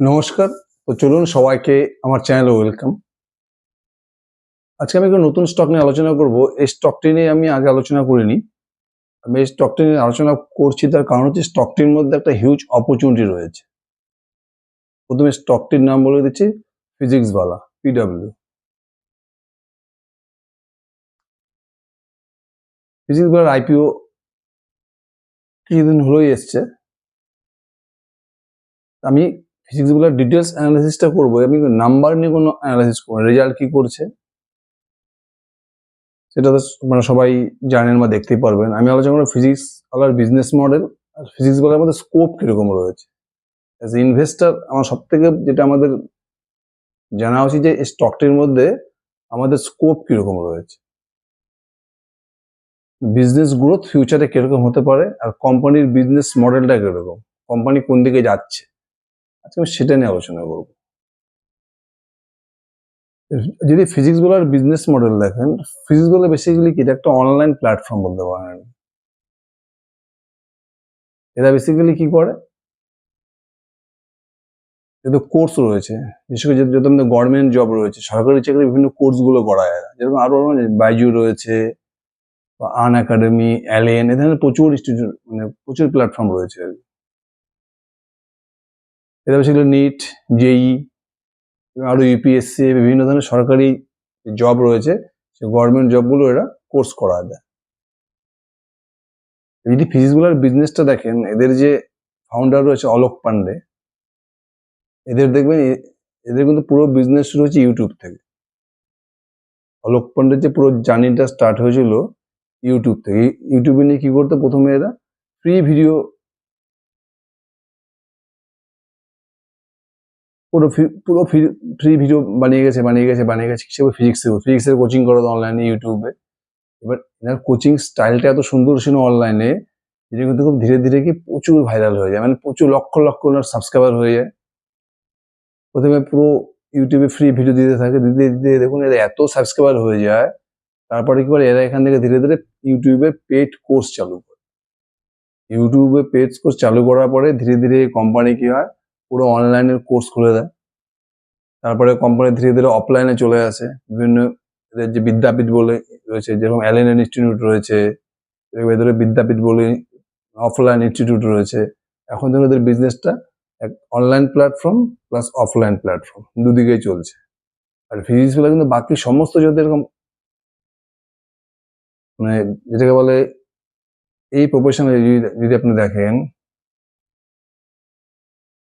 নমস্কার। তো চলুন সবাইকে আমার চ্যানেলে ওয়েলকাম। আজকে আমি একটা নতুন স্টক নিয়ে আলোচনা করব। এই স্টকটি নিয়ে আমি আগে আলোচনা করিনি। আমি এই স্টকটি নিয়ে আলোচনা করছি তার কারণ হচ্ছে স্টকটির মধ্যে একটা হিউজ অপরচুনিটি রয়েছে। প্রথমে স্টকটির নাম বলে দিচ্ছি, ফিজিক্সওয়ালা, পিডব্লিউ। ফিজিক্সওয়ালার আইপিও কিছুদিন হলোই এসছে। আমি ফিজিক্সওয়ালার ডিটেলস অ্যানালাইসিসটা করবো। আমি নাম্বার নিয়ে কোনো অ্যানালাইসিস করবো, রেজাল্ট কি করছে সেটা তো আপনারা সবাই জানেন বা দেখতেই পারবেন। আমি আলোচনা করবো ফিজিক্সওয়ালার বিজনেস মডেল আর ফিজিক্সওয়ালার মধ্যে স্কোপ কিরকম রয়েছে। অ্যাজ এ ইনভেস্টার আমার সব থেকে যেটা আমাদের জানা উচিত যে স্টকটির মধ্যে আমাদের স্কোপ কিরকম রয়েছে, বিজনেস গ্রোথ ফিউচারে কিরকম হতে পারে, আর কোম্পানির বিজনেস মডেলটা কিরকম, কোম্পানি কোন দিকে যাচ্ছে, আজকে আমি সেটা নিয়ে আলোচনা করব। যদি ফিজিক্স বলার বিজনেস মডেল দেখেন, ফিজিক্স বলে বেসিক্যালি কি, এটা একটা অনলাইন প্ল্যাটফর্ম বলতে পারেন। এরা বেসিক্যালি কি করে, যেহেতু কোর্স রয়েছে, বিশেষ করে যত আমাদের গভর্নমেন্ট জব রয়েছে, সরকারি চাকরি বিভিন্ন কোর্সগুলো করায় এরা, যেরকম আরো বাইজু রয়েছে বা আন একাডেমি, অ্যালেন, এ ধরনের প্রচুর ইনস্টিটিউট, মানে প্রচুর প্ল্যাটফর্ম রয়েছে। এরা বেসিক্যালি নিট, জেই, আরো ইউপিএসসি, বিভিন্ন ধরনের সরকারি জব রয়েছে, সে গভর্নমেন্ট জবগুলো এরা কোর্স করা দেয়। যদি ফিজিক্সগুলোর বিজনেসটা দেখেন, এদের যে ফাউন্ডার রয়েছে অলোক পান্ডে, এদের দেখবেন এদের কিন্তু পুরো বিজনেস শুরু হচ্ছে ইউটিউব থেকে। অলোক পান্ডের যে পুরো জার্নিটা স্টার্ট হয়েছিল ইউটিউব থেকে। ইউটিউবে নিয়ে কি করতো, প্রথমে এরা ফ্রি ভিডিও, পুরো ফ্রি ভিডিও বানিয়ে গেছে হিসেবে ফিজিক্সের কোচিং করতো অনলাইনে ইউটিউবে। এবার এনার কোচিং স্টাইলটা এত সুন্দর ছিল অনলাইনে, যেটা কিন্তু খুব ধীরে ধীরে কি প্রচুর ভাইরাল হয়ে যায়, মানে প্রচুর লক্ষ লক্ষ ওনার সাবস্ক্রাইবার হয়ে যায়। প্রথমে পুরো ইউটিউবে ফ্রি ভিডিও দিতে থাকে, দিতে দিতে দেখুন এরা এত সাবস্ক্রাইবার হয়ে যায়। তারপরে কি করে, এরা এখান থেকে ধীরে ধীরে ইউটিউবে পেড কোর্স চালু করে। ইউটিউবে পেড কোর্স চালু করার পরে ধীরে ধীরে কোম্পানি কি হয়, পুরো অনলাইনের কোর্স খুলে দেয়। তারপরে কোম্পানি ধীরে ধীরে অফলাইনে চলে আসে। বিভিন্ন এদের যে বিদ্যাপীঠ বলে রয়েছে, যেরকম অ্যালেন ইনস্টিটিউট রয়েছে, এদের বিদ্যাপীঠ বলে অফলাইন ইনস্টিটিউট রয়েছে। এখন ধরো এদের বিজনেসটা এক online platform plus offline platform, দুদিকেই চলছে। আর ফিজিক্স বলে কিন্তু বাকি সমস্ত যত এরকম, মানে যেটাকে বলে এই প্রফেশনে যদি আপনি দেখেন,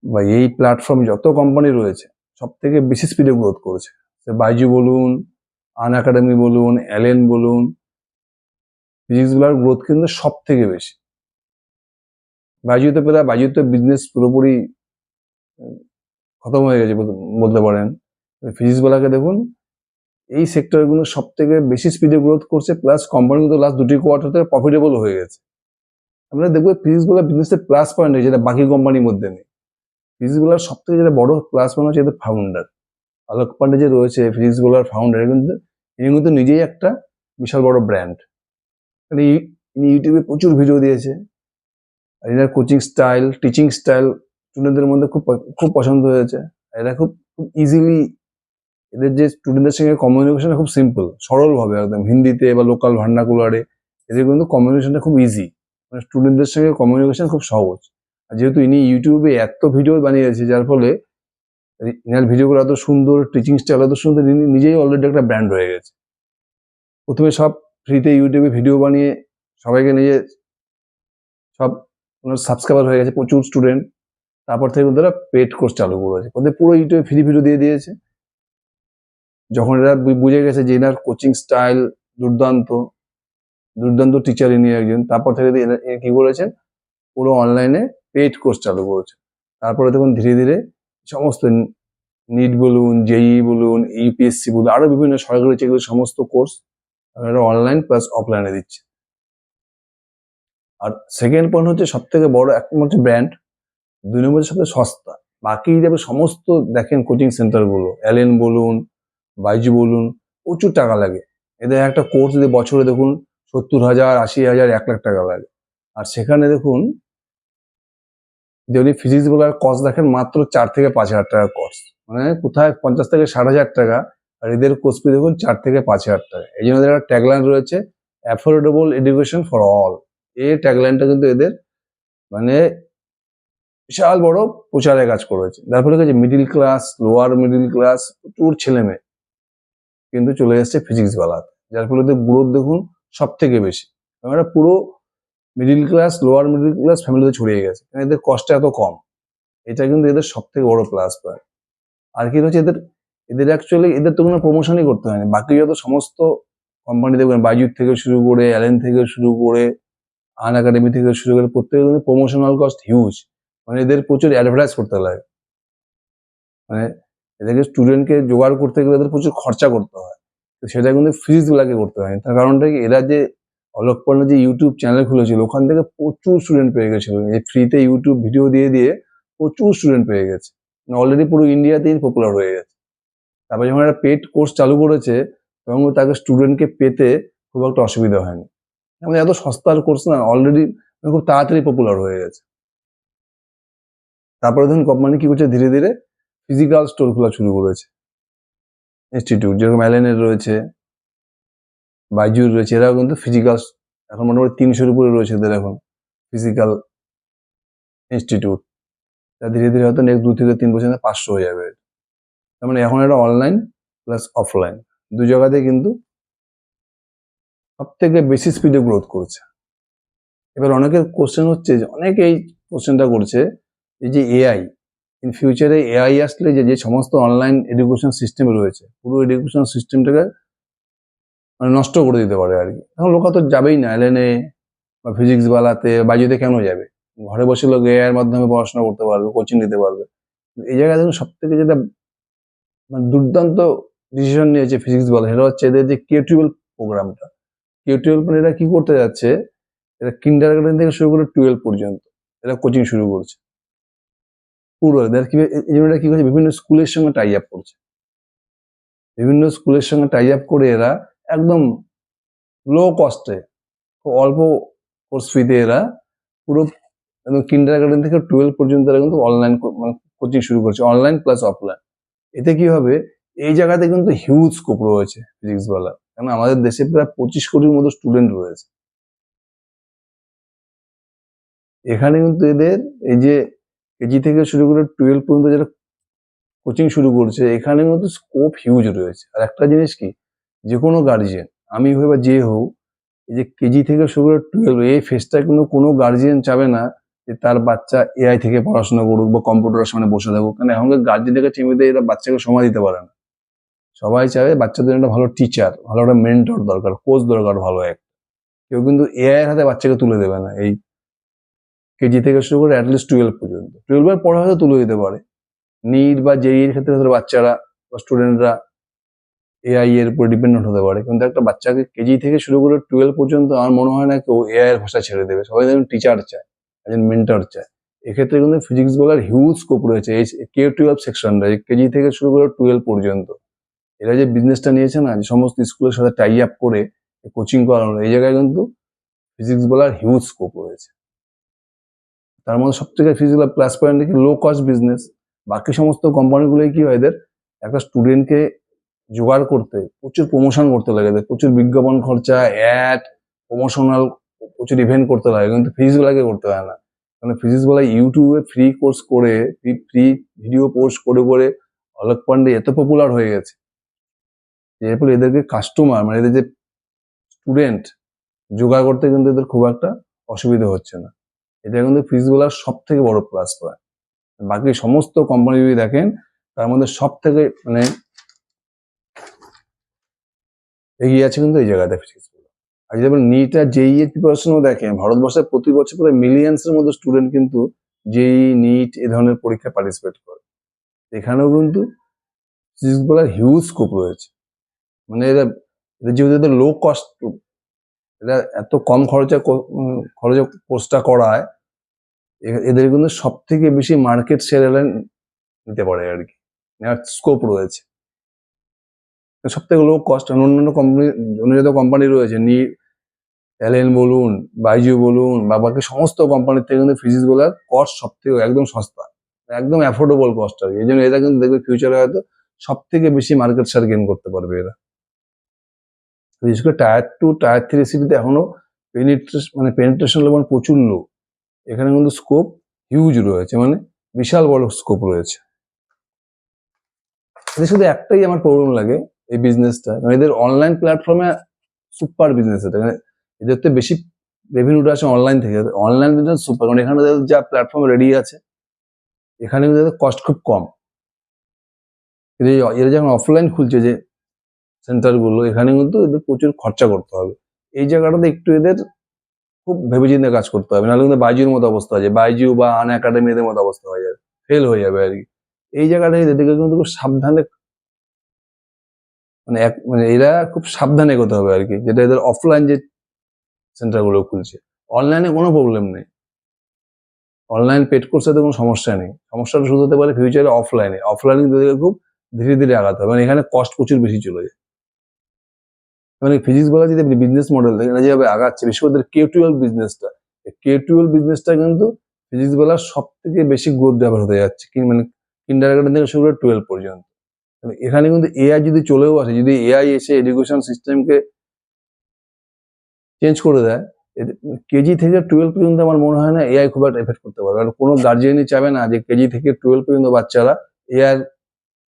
বা এই প্ল্যাটফর্ম যত কোম্পানি রয়েছে সব থেকে বেশি স্পিডে গ্রোথ করেছে। বাইজু বলুন, আন একাডেমি বলুন, অ্যালেন বলুন, ফিজিক্সগুলোর গ্রোথ কিন্তু সব থেকে বেশি। বাইজুতে বিজনেস পুরোপুরি খতম হয়ে গেছে বলতে পারেন। ফিজিক্সগুলোকে দেখুন, এই সেক্টরগুলো সব থেকে বেশি স্পিডে গ্রোথ করছে, প্লাস কোম্পানি কিন্তু লাস্ট দুটি কোয়ার্টার থেকে প্রফিটেবল হয়ে গেছে। আমরা দেখবো ফিজিক্সগুলো বিজনেসের প্লাস পয়েন্ট যেটা বাকি কোম্পানির মধ্যে নেই। ফিজিক্সগুলোর সব থেকে যেটা বড় প্লাস পয়েন্ট হচ্ছে এদের ফাউন্ডার অলোক পান্ডে যে রয়েছে, ফিজিক্সগুলোর ফাউন্ডার, কিন্তু ইনি কিন্তু নিজেই একটা বিশাল বড় ব্র্যান্ড। ইনি ইউটিউবে প্রচুর ভিডিও দিয়েছে, আর এনার কোচিং স্টাইল, টিচিং স্টাইল স্টুডেন্টদের মধ্যে খুব খুব পছন্দ হয়েছে। এরা খুব খুব ইজিলি, এদের যে স্টুডেন্টদের সঙ্গে কমিউনিকেশনটা খুব সিম্পল, সরলভাবে একদম হিন্দিতে বা লোকাল ভার্নাকুলারে, এদের কিন্তু কমিউনিকেশনটা খুব ইজি, মানে স্টুডেন্টদের সঙ্গে কমিউনিকেশন খুব সহজ। আর যেহেতু ইনি ইউটিউবে এত ভিডিও বানিয়েছে, যার ফলে ইনার ভিডিওগুলো এত সুন্দর, টিচিং স্টাইল এত সুন্দর, ইনি নিজেই অলরেডি একটা ব্র্যান্ড হয়ে গেছে। প্রথমে সব ফ্রিতে ইউটিউবে ভিডিও বানিয়ে সবাইকে নিজে সব ওনার সাবস্ক্রাইবার হয়ে গেছে প্রচুর স্টুডেন্ট। তারপর থেকে ওরা পেড কোর্স চালু করেছে, ওদের পুরো ইউটিউবে ফ্রি ভিডিও দিয়ে দিয়েছে। যখন এরা বুঝে গেছে যে এনার কোচিং স্টাইল দুর্দান্ত, দুর্দান্ত টিচার ইনি একজন, তারপর থেকে কি করেছেন, পুরো অনলাইনে পেড কোর্স চালু করেছে। তারপরে দেখুন ধীরে ধীরে সমস্ত নিট বলুন, জেই বলুন, ইউপিএসসি বলুন, আরো বিভিন্ন সরকারি চাকরির সমস্ত কোর্স এরা অনলাইন প্লাস অফলাইনে দিচ্ছে। আর সেকেন্ড পয়েন্ট হচ্ছে সব থেকে বড়, এক নম্বর হচ্ছে ব্র্যান্ড, দুই নম্বর হচ্ছে সবথেকে সস্তা। বাকি যাবে সমস্ত দেখেন কোচিং সেন্টারগুলো, অ্যালেন বলুন, বাইজু বলুন, প্রচুর টাকা লাগে। এদের একটা কোর্স যদি বছরে দেখুন 70,000, 80,000, 1 লাখ টাকা লাগে। আর সেখানে দেখুন যদি ফিজিক্স বলার কস্ট দেখেন মাত্র 4 থেকে 5,000 টাকা কস্ট, মানে কোথায় 50 থেকে 60,000 টাকা, আর এদের কোর্স ফি দেখুন 4 থেকে 5,000 টাকা। এই জন্য এদের একটা ট্যাগলাইন রয়েছে, অ্যাফোর্ডেবল এডুকেশন ফর অল। এই ট্যাগলাইনটা কিন্তু এদের মানে বিশাল বড় প্রচারের কাজ করেছে, যার ফলে যে middle class, lower middle class প্রচুর ছেলে মেয়ে কিন্তু চলে এসছে ফিজিক্স বালাতে, যার ফলে এদের গ্রোথ দেখুন সব থেকে বেশি। আমরা পুরো middle class, lower middle class ফ্যামিলিতে ছড়িয়ে গেছে, কারণ এদের কষ্ট এত কম। এটা কিন্তু এদের সব থেকে বড় প্লাস পয়েন্ট। আর কি হচ্ছে এদের, এদের অ্যাকচুয়ালি এদের তো কোনো প্রমোশনই করতে হয়নি। বাকি যত সমস্ত কোম্পানি দেখবেন, বাইজুর থেকে শুরু করে, অ্যালেন থেকে শুরু করে, আন একাডেমি থেকে শুরু করে, প্রত্যেকের কিন্তু প্রমোশনাল কস্ট হিউজ। মানে এদের প্রচুর অ্যাডভার্টাইজ করতে লাগে, মানে এদেরকে স্টুডেন্টকে জোগাড় করতে গেলে এদের প্রচুর খরচা করতে হয়, তো সেটা কিন্তু ফিজিক্স গুলাকে করতে হয়। তার কারণটা কি, এরা যে অলোক পান্ডে যে ইউটিউব চ্যানেল খুলেছিল, ওখান থেকে প্রচুর স্টুডেন্ট পেয়ে গেছিল, এই ফ্রিতে ইউটিউব ভিডিও দিয়ে দিয়ে প্রচুর স্টুডেন্ট পেয়ে গেছে, অলরেডি পুরো ইন্ডিয়াতেই পপুলার হয়ে গেছে। তারপরে যখন একটা পেড কোর্স চালু করেছে, তখন তাকে স্টুডেন্টকে পেতে খুব একটা অসুবিধা হয়নি, মানে এত সস্তার কোর্স না, অলরেডি খুব তাড়াতাড়ি পপুলার হয়ে গেছে। তারপরে ধরুন কোম্পানি কি করছে, ধীরে ধীরে ফিজিক্যাল স্টোর খোলা শুরু করেছে, ইনস্টিটিউট যেরকম অ্যালেনের রয়েছে, বাইজুর রয়েছে, এরাও কিন্তু ফিজিক্যাল, এখন মোটামুটি 300-এর উপরে রয়েছে এদের এখন ফিজিক্যাল ইনস্টিটিউট। ধীরে ধীরে হয়তো নেক্সট 2 থেকে 3 বছর 500 হয়ে যাবে। তার মানে এখন এটা অনলাইন প্লাস অফলাইন দু জায়গাতে কিন্তু সব থেকে বেশি স্পিডে গ্রোথ করছে। এবার অনেকের কোশ্চেন হচ্ছে, যে অনেকে এই কোশ্চেনটা করছে, এই যে এআই, ইন ফিউচারে এআই আসলে যে সমস্ত অনলাইন এডুকেশন সিস্টেম রয়েছে, পুরো এডুকেশন সিস্টেমটাকে মানে নষ্ট করে দিতে পারে আর কি। এখন লোক তো যাবেই না এলএনএ বা ফিজিক্স বালাতে, বাইজুতে কেন যাবে? ঘরে বসে লোক এআই এর মাধ্যমে পড়াশোনা করতে পারবে, কোচিং নিতে পারবে। এই জায়গায় দেখুন সব থেকে যেটা মানে দুর্দান্ত ডিসিশন নিয়েছে ফিজিক্স বলা, সেটা হচ্ছে এদের যে K-12 প্রোগ্রামটা। K-12 মানে এরা কি করতে যাচ্ছে, এরা কিন্ডার গার্ডেন থেকে শুরু করে 12 পর্যন্ত এরা কোচিং শুরু করছে পুরো। এদের কি এই জন্য কি করছে, বিভিন্ন স্কুলের সঙ্গে টাই আপ করছে, বিভিন্ন স্কুলের সঙ্গে টাই আপ করে এরা একদম লো কস্টে, খুব অল্প কোর্স ফিতে এরা পুরো কিন্ডার গার্ডেন থেকে 12 পর্যন্ত এরা কিন্তু অনলাইন মানে কোচিং শুরু করছে, অনলাইন প্লাস অফলাইন। এতে কি হবে, এই জায়গাতে কিন্তু হিউজ স্কোপ রয়েছে ফিজিক্স বলা, কারণ আমাদের দেশে প্রায় 25 কোটির মতো স্টুডেন্ট রয়েছে। এখানে কিন্তু এদের এই যে কেজি থেকে শুরু করে 12 পর্যন্ত যারা কোচিং শুরু করছে, এখানে কিন্তু স্কোপ হিউজ রয়েছে। আর একটা জিনিস কি, যে কোনো গার্জিয়ান, আমি হই বা যে হোক, এই যে কেজি থেকে শুরু করে 12 এই ফেজটা কিন্তু কোনো গার্জিয়ান চাবে না যে তার বাচ্চা এআই থেকে পড়াশোনা করুক বা কম্পিউটারের সামনে বসে থাকুক, কারণ এখনকার গার্জিয়ানদের কাছে এমনিতে এরা বাচ্চাকে সময় দিতে পারে না। সবাই চায় বাচ্চাদের একটা ভালো টিচার, ভালো একটা মেন্টর দরকার, কোচ দরকার ভালো এক। কেউ কিন্তু এআই এর হাতে বাচ্চাকে তুলে দেবে না, এই কেজি থেকে শুরু করে অ্যাটলিস্ট 12 পর্যন্ত। 12 এর পরে হয়তো তুলে দিতে পারে, নিট বা জেই এর ক্ষেত্রে হয়তো বাচ্চারা বা স্টুডেন্টরা এআই এর উপর ডিপেন্ডেন্ট হতে পারে, কিন্তু একটা বাচ্চাকে কেজি থেকে শুরু করে 12 পর্যন্ত আমার মনে হয় না কেউ এআই এর ভাষা ছেড়ে দেবে। সবাই যেন টিচার চায়, একজন মেন্টর চায়। এক্ষেত্রে কিন্তু ফিজিক্স বলার হিউজ স্কোপ রয়েছে এই K-12 সেকশনটা, কেজি থেকে শুরু করে 12 পর্যন্ত। এরা যে বিজনেসটা নিয়েছে না, যে সমস্ত স্কুলের সাথে টাই আপ করে কোচিং করানো, এই জায়গায় কিন্তু ফিজিক্স বলার হিউজ স্কোপ রয়েছে। তার মধ্যে সব থেকে ফিজিক্যাল প্লাস পয়েন্ট কি, লো কস্ট বিজনেস। বাকি সমস্ত কোম্পানিগুলোই কি হয়, এদের একটা স্টুডেন্টকে জোগাড় করতে প্রচুর প্রমোশন করতে লাগে, এদের প্রচুর বিজ্ঞাপন খরচা, অ্যাড, প্রমোশনাল প্রচুর ইভেন্ট করতে লাগে, কিন্তু ফিজিক্স বলাকে করতে হয় না। কারণ ফিজিক্স বলা ইউটিউবে ফ্রি কোর্স করে, ফ্রি ভিডিও পোস্ট করে করে অলোক পান্ডে এত পপুলার হয়ে গেছে, এরপর এদেরকে কাস্টমার মানে এদের যে স্টুডেন্ট জোগাড় করতে কিন্তু এদের খুব একটা অসুবিধা হচ্ছে না। এটা কিন্তু ফিজিক্স বলার সব থেকে বড় প্লাস পয়েন্ট। বাকি সমস্ত কোম্পানি যদি দেখেন, তার মধ্যে সব থেকে মানে এগিয়ে আছে কিন্তু এই জায়গাতে ফিজিক্স বলা। আর যদি আপনি নিট আর জেই এর প্রিপারেশনও দেখেন, ভারতবর্ষে প্রতি বছর প্রায় মিলিয়ন্স এর মতো স্টুডেন্ট কিন্তু জেই, নিট এ ধরনের পরীক্ষায় পার্টিসিপেট করে। এখানেও কিন্তু ফিজিক্স বলার হিউজ স্কোপ রয়েছে। মানে এরা যেহেতু এদের লো কস্ট, এরা এত কম খরচে কোর্সটা করায়, এদের কিন্তু সব থেকে বেশি মার্কেট শেয়ার এরা নিতে পারে আর কি, নেওয়ার স্কোপ রয়েছে। সব থেকে লো কস্ট, অন্যান্য কোম্পানি, অন্য যত কোম্পানি রয়েছে অ্যালেন বলুন, বাইজু বলুন বা বাকি সমস্ত কোম্পানির থেকে কিন্তু ফিজিক্স বলার কস্ট সব থেকে একদম সস্তা, একদম অ্যাফোর্ডেবল কস্ট আর কি। এই জন্য এরা কিন্তু দেখবে ফিউচারে হয়তো সব থেকে বেশি মার্কেট শেয়ার গেইন করতে পারবে এরা। বিশেষ করে টায়ার 2 টায়ার 3 সিটিতে এখনো পেনিট্রেশন লেভেল প্রচুর লো। এখানে কিন্তু স্কোপ হিউজ রয়েছে, মানে বিশাল বড় স্কোপ রয়েছে। এদের শুধু একটাই আমার প্রবলেম লাগে এই বিজনেসটা, মানে এদের অনলাইন প্ল্যাটফর্মে সুপার বিজনেস, এটা মানে এদের তো বেশি রেভিনিউটা আসে অনলাইন থেকে। অনলাইন বিজনেস সুপার, কারণ এখানে যা প্ল্যাটফর্ম রেডি আছে এখানে কিন্তু এদের কস্ট খুব কম। এরা যখন অফলাইন খুলছে যে সেন্টারগুলো, এখানে কিন্তু এদের প্রচুর খরচা করতে হবে। এই জায়গাটাতে একটু এদের খুব ভেবেচিন্তে কাজ করতে হবে, নাহলে কিন্তু বাইজুর মতো অবস্থা হয়ে যায়, বাইজু বা আন একাডেমি এদের মতো অবস্থা হয়ে যাবে, ফেল হয়ে যাবে আর কি। এই জায়গাটায় এদেরকে কিন্তু খুব সাবধানে, মানে এরা খুব সাবধানে এগোতে হবে আর কি, যেটা এদের অফলাইন যে সেন্টারগুলো খুলছে। অনলাইনে কোনো প্রবলেম নেই, অনলাইন পেড কোর্সে তো কোনো সমস্যা নেই, সমস্যাটা শুধু হতে পারে ফিউচারে অফলাইনে। অফলাইনে কিন্তু এদেরকে খুব ধীরে ধীরে আগাতে হবে, মানে এখানে কস্ট প্রচুর বেশি চলে যায়। মানে ফিজিক্স বলা যদি আপনি বিজনেস মডেল দেখেন, যেভাবে আগাচ্ছে, বিশেষ করে K-12 বিজনেসটা, K-12 বিজনেসটা কিন্তু ফিজিক্স বলার সব থেকে বেশি গ্রোথ ড্রাইভার হতে যাচ্ছে, মানে কিন্ডারগার্টেন থেকে শুরু করে 12 পর্যন্ত। এখানে কিন্তু এআই যদি চলেও আসে, যদি এআই এসে এডুকেশন সিস্টেমকে চেঞ্জ করে দেয়, কেজি থেকে 12 পর্যন্ত আমার মনে হয় না এআই খুব একটা এফেক্ট করতে পারবে। কারণ কোনো গার্জিয়ানই চাবে না যে কেজি থেকে 12 পর্যন্ত বাচ্চারা এআই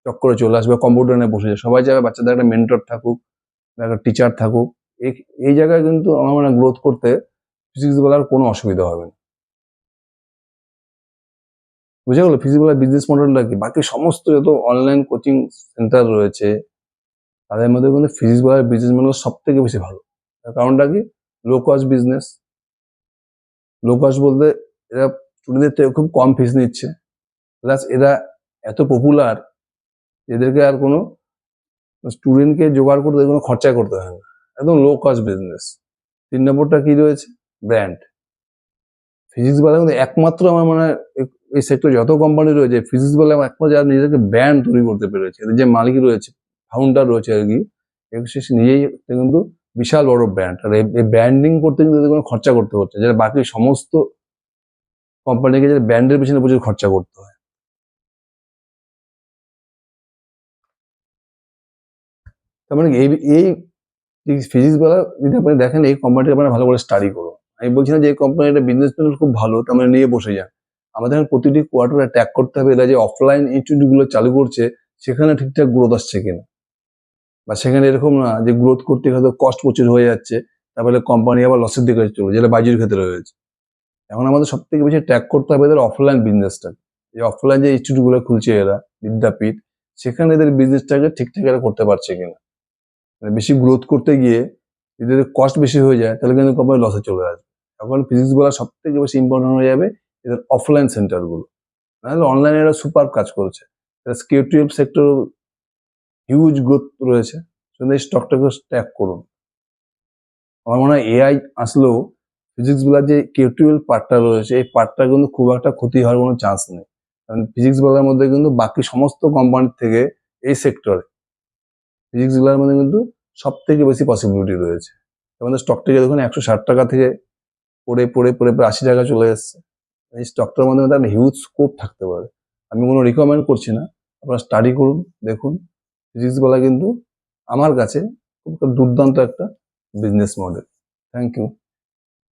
চক্করে চলে আসবে, কম্পিউটার নিয়ে বসে যায়। সবাই চাবে বাচ্চাদের একটা মেন্টর থাকুক, একটা টিচার থাকুক। এই জায়গায় কিন্তু আমার মনে হয় গ্রোথ করতে ফিজিক্স বলার কোনো অসুবিধা হবে না। বুঝে গেল ফিজিক্স বলার বিজনেস মডেলটা কি? বাকি সমস্ত যত অনলাইন কোচিং সেন্টার রয়েছে তাদের মধ্যে কিন্তু ফিজিক্স বলার বিজনেস মডেল সব থেকে বেশি ভালো। তার কারণটা কি? Low cost business. Low cost বলতে এরা স্টুডেন্টদের থেকে খুব কম ফিস নিচ্ছে, প্লাস এরা এত পপুলার এদেরকে আর কোনো স্টুডেন্টকে জোগাড় করতে কোনো খরচা করতে হয় না, একদম লো কস্ট বিজনেস। 3 নম্বরটা কি রয়েছে? ব্র্যান্ড। ফিজিক্স বলা কিন্তু একমাত্র আমার মনে হয় এই সেক্টরে যত কোম্পানি রয়েছে, ফিজিক্স বলে একমাত্র যারা নিজেকে ব্র্যান্ড তৈরি করতে পেরেছে, এদের যে মালিক রয়েছে, ফাউন্ডার রয়েছে আর কি, সে নিজেই কিন্তু বিশাল বড় ব্র্যান্ড। আর এই ব্র্যান্ডিং করতে কিন্তু এদের কোনো খরচা করতে হচ্ছে, যেটা বাকি সমস্ত কোম্পানিকে যে ব্র্যান্ডের পিছনে প্রচুর খরচা করতে হয়। তার মানে এই ফিজিক্স বলা যদি আপনি দেখেন, এই কোম্পানিটা আপনারা ভালো করে স্টাডি করুন। আমি বলছি না যে এই কোম্পানিটা বিজনেস মডেল খুব ভালো, তার মানে নিয়ে বসে যান। আমাদের এখন প্রতিটি কোয়ার্টারে ট্র্যাক করতে হবে এরা যে অফলাইন ইনস্টিটিউট গুলো চালু করছে সেখানে ঠিকঠাক গ্রোথ আসছে কিনা, বা সেখানে এরকম না যে গ্রোথ করতে হয়তো কস্ট প্রচুর হয়ে যাচ্ছে, তারপরে কোম্পানি আবার লসের দিকে চলবে, যেটা বাইজুর ক্ষেত্রে রয়েছে। এখন আমাদের সব থেকে বেশি ট্র্যাক করতে হবে এদের অফলাইন বিজনেসটা, এই অফলাইন যে ইনস্টিটিউট গুলো খুলছে এরা, বিদ্যাপীঠ, সেখানে এদের বিজনেসটাকে ঠিকঠাক এরা করতে পারছে কিনা। মানে বেশি গ্রোথ করতে গিয়ে যদি এদের কস্ট বেশি হয়ে যায় তাহলে কিন্তু কোম্পানি লসে চলে আসবে। এখন ফিজিক্স বলা সব থেকে বেশি ইম্পর্টেন্ট হয়ে যাবে এদের অফলাইন সেন্টারগুলো, নাহলে অনলাইনে এরা সুপার কাজ করছে। K-12 সেক্টর হিউজ গ্রোথ রয়েছে, শুধু এই স্টকটাকে ট্র্যাক করুন। আমার মনে হয় এআই আসলেও ফিজিক্স বলার যে K-12 পার্টটা রয়েছে, এই পার্টটা কিন্তু খুব একটা ক্ষতি হওয়ার কোনো চান্স নেই, কারণ ফিজিক্স বলার মধ্যে কিন্তু বাকি সমস্ত কোম্পানির থেকে এই সেক্টরে ফিজিক্স বলার মধ্যে কিন্তু সব থেকে বেশি পসিবিলিটি রয়েছে। আমাদের স্টকটাকে দেখুন 160 টাকা থেকে পড়ে পড়ে পড়ে প্রায় 80 টাকা চলে এসছে। এই স্টকটার মধ্যে একটা হিউজ স্কোপ থাকতে পারে। আমি কোনো রিকমেন্ড করছি না, আপনারা স্টাডি করুন, দেখুন। ফিজিক্স বলা কিন্তু আমার কাছে খুব দুর্দান্ত একটা বিজনেস মডেল। Thank you.